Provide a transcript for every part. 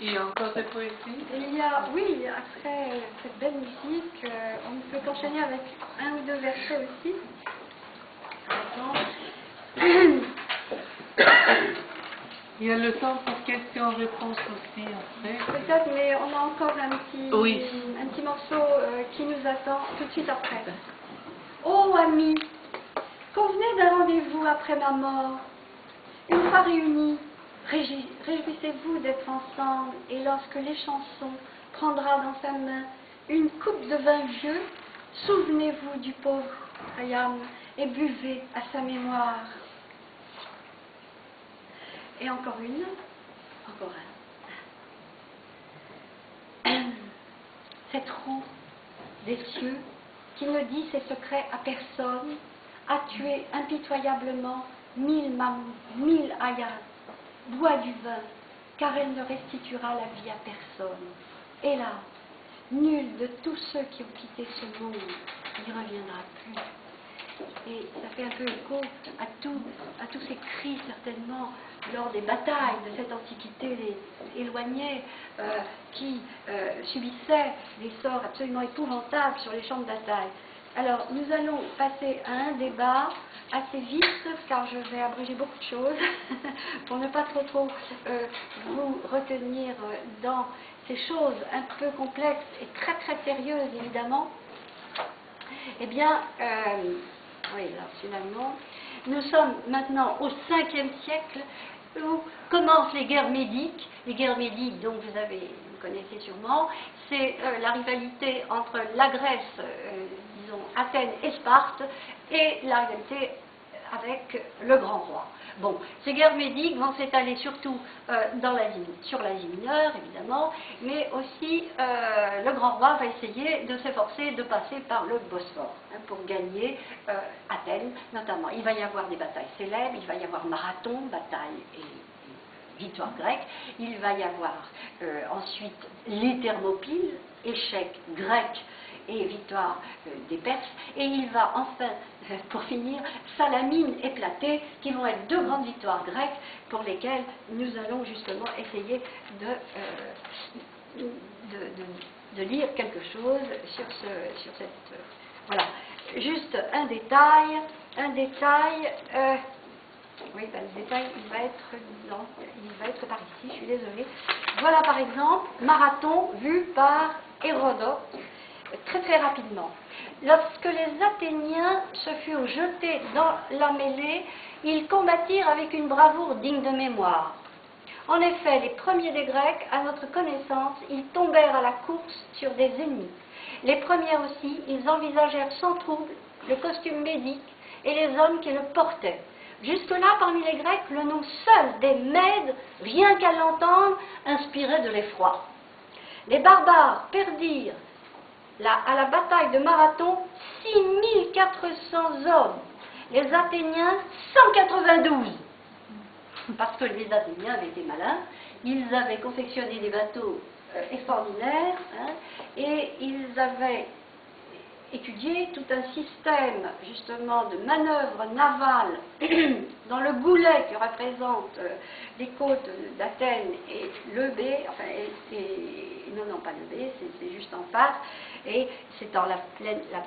Il y a encore des poésies? Il y a, oui, après cette belle musique, on peut enchaîner avec un ou deux versets aussi. Par exemple. Il y a le temps pour questions-réponses aussi après. Peut-être, mais on a encore un petit morceau qui nous attend tout de suite après. Oh, amis, convenez d'un rendez-vous après ma mort. Une fois réunis, réjouissez-vous d'être ensemble, et lorsque les chansons prendra dans sa main une coupe de vin vieux, souvenez-vous du pauvre Khayyam et buvez à sa mémoire. Et encore une, encore un. Cette roue des cieux, qui ne dit ses secrets à personne, a tué impitoyablement 1000 mammouths, 1000 ayats. Bois du vin, car elle ne restituera la vie à personne. Et là, nul de tous ceux qui ont quitté ce monde n'y reviendra plus. Et ça fait un peu écho à tous ces cris, certainement, lors des batailles de cette antiquité éloignée, qui subissaient des sorts absolument épouvantables sur les champs de bataille. Alors, nous allons passer à un débat assez vite, car je vais abréger beaucoup de choses, pour ne pas trop vous retenir dans ces choses un peu complexes et très sérieuses, évidemment. Eh bien, oui, alors finalement, nous sommes maintenant au 5e siècle où commencent les guerres médiques. Les guerres médiques, dont vous connaissez sûrement, c'est la rivalité entre la Grèce, disons Athènes et Sparte, et la rivalité avec le grand roi. Bon, ces guerres médiques vont s'étaler surtout sur l'Asie mineure, évidemment, mais aussi le grand roi va essayer de s'efforcer de passer par le Bosphore pour gagner Athènes, notamment. Il va y avoir des batailles célèbres, il va y avoir Marathon, bataille et victoire grecque, il va y avoir ensuite les Thermopyles, échec grec et victoire des Perses, et il va enfin, pour finir, Salamine et Platée, qui vont être deux grandes victoires grecques pour lesquelles nous allons justement essayer de lire quelque chose sur cette... voilà, juste un détail, oui, ben, le détail, il va être par ici, je suis désolée. Voilà par exemple, Marathon vu par Hérodote, très rapidement. Lorsque les Athéniens se furent jetés dans la mêlée, ils combattirent avec une bravoure digne de mémoire. En effet, les premiers des Grecs, à notre connaissance, ils tombèrent à la course sur des ennemis. Les premiers aussi, ils envisagèrent sans trouble le costume médique et les hommes qui le portaient. Jusque-là, parmi les Grecs, le nom seul des Mèdes, rien qu'à l'entendre, inspirait de l'effroi. Les barbares perdirent à la bataille de Marathon 6400 hommes, les Athéniens 192. Parce que les Athéniens avaient été malins, ils avaient confectionné des bateaux extraordinaires, et ils avaient étudié tout un système justement de manœuvres navales dans le goulet qui représente les côtes d'Athènes et le B, enfin, non pas le B, c'est juste en face, et c'est dans la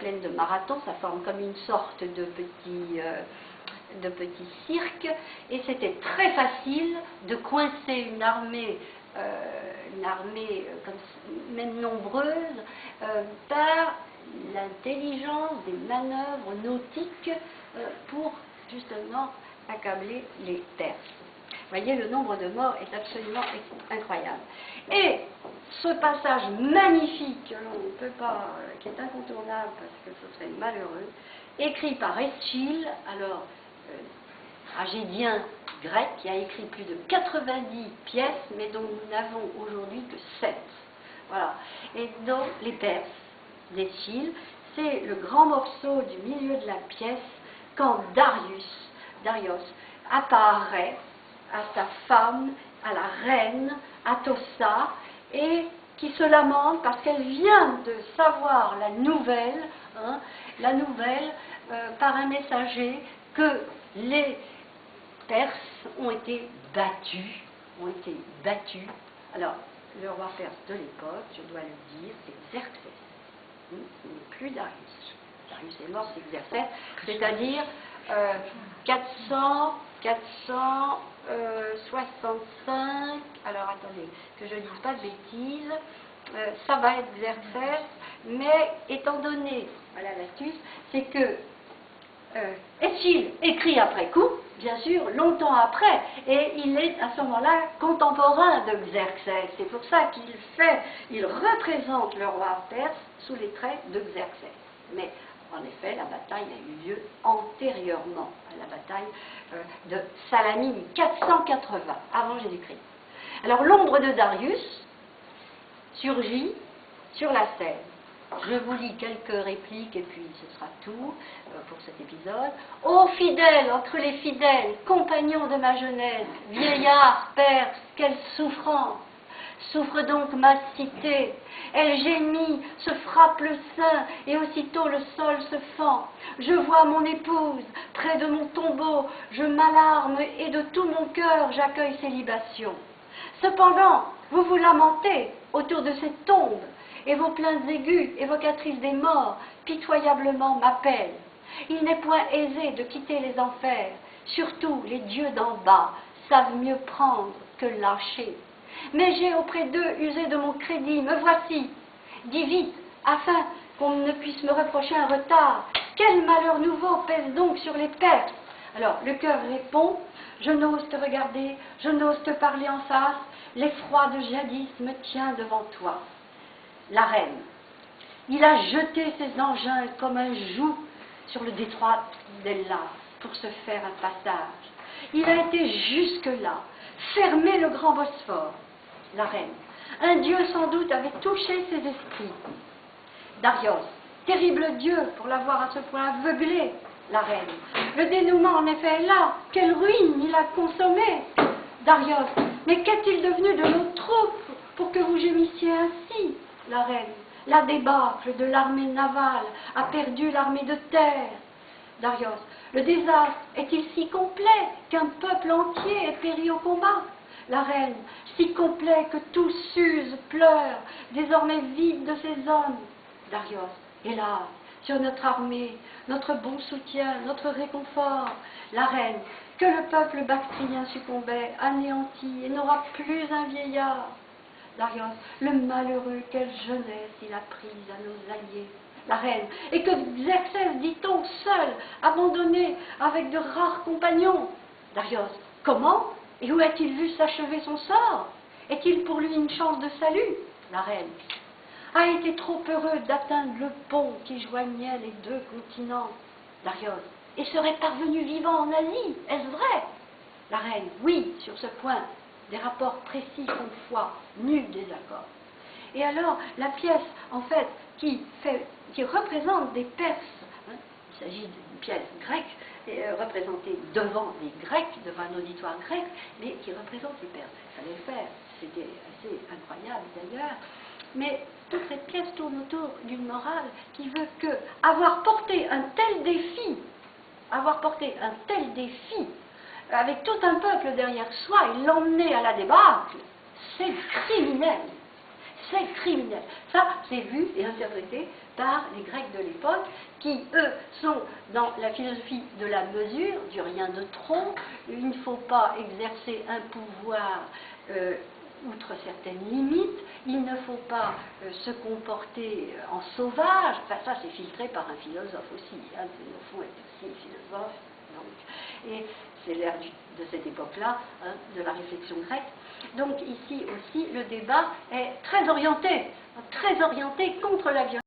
plaine de Marathon, ça forme comme une sorte de petit cirque, et c'était très facile de coincer une armée même nombreuse, par l'intelligence des manœuvres nautiques pour justement accabler les Perses. Vous voyez, le nombre de morts est absolument incroyable. Et ce passage magnifique, que l'on ne peut pas, qui est incontournable parce que ce serait malheureux, écrit par Eschyle, alors tragédien grec, qui a écrit plus de 90 pièces, mais dont nous n'avons aujourd'hui que 7. Voilà. Et donc, les Perses d'Eschyle, c'est le grand morceau du milieu de la pièce quand Darius apparaît à sa femme, à la reine, Atossa, et qui se lamente parce qu'elle vient de savoir la nouvelle par un messager que les Perses ont été battus. Alors, le roi perse de l'époque, je dois le dire, c'est Xerxès. Il n'est plus Darius. Darius est mort, c'est Xerxès, c'est-à-dire 465, alors attendez, que je ne dise pas de bêtises, ça va être Xerxès, mais étant donné, voilà l'astuce, c'est que Échille écrit après coup, bien sûr, longtemps après, et il est à ce moment-là contemporain de Xerxès. C'est pour ça il représente le roi perse sous les traits de Xerxès. Mais en effet, la bataille a eu lieu antérieurement à la bataille de Salamine, 480 avant Jésus-Christ. Alors l'ombre de Darius surgit sur la scène. Je vous lis quelques répliques et puis ce sera tout pour cet épisode. Ô fidèles, entre les fidèles, compagnons de ma jeunesse, vieillards, perses, quelle souffrance! Souffre donc ma cité, elle gémit, se frappe le sein, et aussitôt le sol se fend. Je vois mon épouse, près de mon tombeau, je m'alarme, et de tout mon cœur j'accueille ses libations. Cependant, vous vous lamentez autour de cette tombe, et vos plaintes aiguës, évocatrices des morts, pitoyablement m'appellent. Il n'est point aisé de quitter les enfers, surtout les dieux d'en bas savent mieux prendre que lâcher. Mais j'ai auprès d'eux usé de mon crédit, me voici. Dis vite, afin qu'on ne puisse me reprocher un retard. Quel malheur nouveau pèse donc sur les Perses? Alors, le cœur répond, je n'ose te regarder, je n'ose te parler en face, l'effroi de jadis me tient devant toi. La reine, il a jeté ses engins comme un joug sur le détroit d'Ella pour se faire un passage. Il a été jusque-là, fermé le grand Bosphore. La reine, un dieu sans doute avait touché ses esprits. Darius, terrible dieu pour l'avoir à ce point aveuglé. La reine, le dénouement en effet est là, quelle ruine il a consommé. Darius, mais qu'est-il devenu de nos troupes pour que vous gémissiez ainsi? La reine, la débâcle de l'armée navale a perdu l'armée de terre. Darius, le désastre est-il si complet qu'un peuple entier est péri au combat? La reine, si complet que tout s'use, pleure, désormais vide de ses hommes. Darius, hélas, sur notre armée, notre bon soutien, notre réconfort. La reine, que le peuple bactrien succombait, anéanti, et n'aura plus un vieillard. Darius, le malheureux, quelle jeunesse il a prise à nos alliés. La reine, et que Xerxès, dit-on, seul, abandonné, avec de rares compagnons. Darius, comment et où a-t-il vu s'achever son sort? Est-il pour lui une chance de salut? La reine, a été trop heureux d'atteindre le pont qui joignait les deux continents. Darius, et serait parvenu vivant en Asie, est-ce vrai? La reine, oui, sur ce point, des rapports précis font foi, nul désaccord. Et alors, la pièce, en fait, qui représente des Perses, hein, il s'agit d'une pièce grecque, représentée devant les Grecs, devant un auditoire grec, mais qui représente les Perses. Il fallait le faire, c'était assez incroyable d'ailleurs. Mais toute cette pièce tourne autour d'une morale qui veut que avoir porté un tel défi, avec tout un peuple derrière soi et l'emmener à la débâcle, c'est criminel. C'est criminel. Ça, c'est vu et interprété par les Grecs de l'époque qui, eux, sont dans la philosophie de la mesure, du rien de trop. Il ne faut pas exercer un pouvoir outre certaines limites. Il ne faut pas se comporter en sauvage. Enfin, ça, c'est filtré par un philosophe aussi. Hein. Xénophon est aussi philosophe. Donc, et c'est l'ère de cette époque-là, hein, de la réflexion grecque. Donc ici aussi, le débat est très orienté contre la violence.